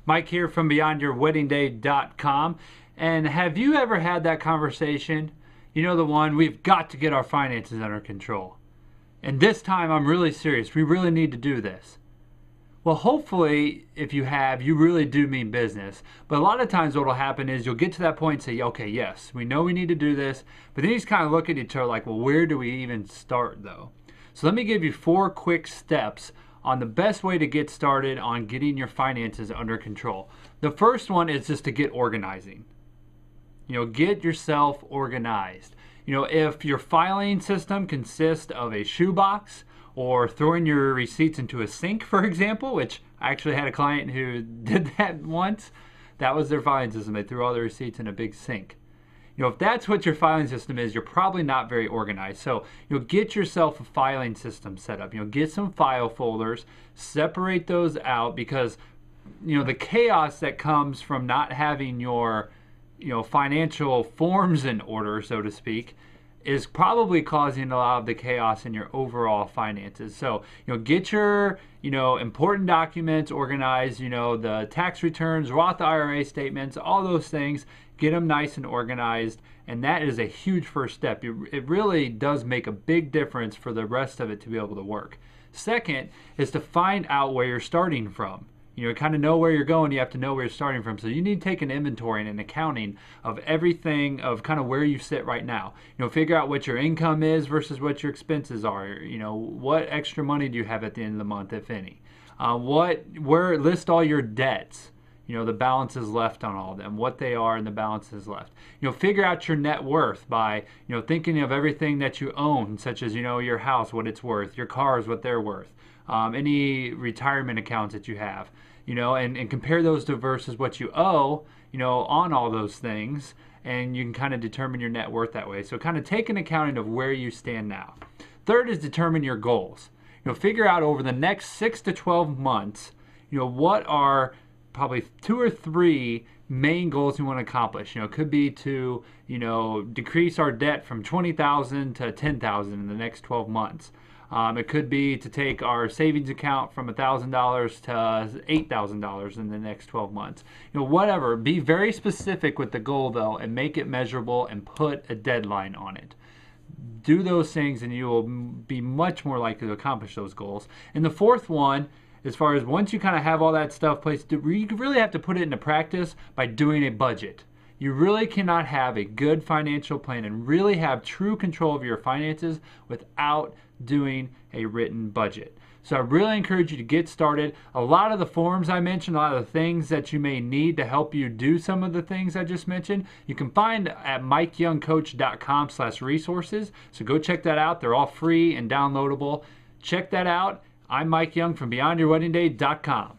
Mike here from BeyondYourWeddingDay.com. And have you ever had that conversation? You know, the one, we've got to get our finances under control. And this time I'm really serious. We really need to do this. Well, hopefully, if you have, you really do mean business. But a lot of times what will happen is you'll get to that point and say, okay, yes, we know we need to do this. But then you just kind of look at each other like, well, where do we even start though? So let me give you 4 quick steps on the best way to get started on getting your finances under control. The first one is just to get organizing. Get yourself organized. If your filing system consists of a shoebox or throwing your receipts into a sink, for example, which I actually had a client who did that once. That was their filing system. They threw all their receipts in a big sink. If that's what your filing system is, you're probably not very organized. So, get yourself a filing system set up. Get some file folders, separate those out because, the chaos that comes from not having your, financial forms in order, so to speak, is probably causing a lot of the chaos in your overall finances. So, get your, important documents organized, the tax returns, Roth IRA statements, all those things, get them nice and organized. And that is a huge first step. It really does make a big difference for the rest of it to be able to work. Second is to find out where you're starting from. Kind of know where you're going, you have to know where you're starting from. So you need to take an inventory and an accounting of everything, of kind of where you sit right now. Figure out what your income is versus what your expenses are. What extra money do you have at the end of the month, if any? List all your debts. The balances left on all of them, what they are and the balances left. Figure out your net worth by, thinking of everything that you own, such as, your house, what it's worth, your cars, what they're worth, any retirement accounts that you have, and compare those to versus what you owe, on all those things, and you can kind of determine your net worth that way. So kind of take an accounting of where you stand now. Third is determine your goals. Figure out over the next 6 to 12 months, what are probably 2 or 3 main goals we want to accomplish. It could be to, decrease our debt from $20,000 to $10,000 in the next 12 months. It could be to take our savings account from $1,000 to $8,000 in the next 12 months. Whatever. Be very specific with the goal though, and make it measurable and put a deadline on it. Do those things and you will be much more likely to accomplish those goals. And the fourth one, as far as once you kind of have all that stuff placed, you really have to put it into practice by doing a budget. You really cannot have a good financial plan and really have true control of your finances without doing a written budget. So I really encourage you to get started. A lot of the forms I mentioned, a lot of the things that you may need to help you do some of the things I just mentioned, you can find at MikeYoungCoach.com/resources. So go check that out. They're all free and downloadable. Check that out. I'm Mike Young from BeyondYourWeddingDay.com.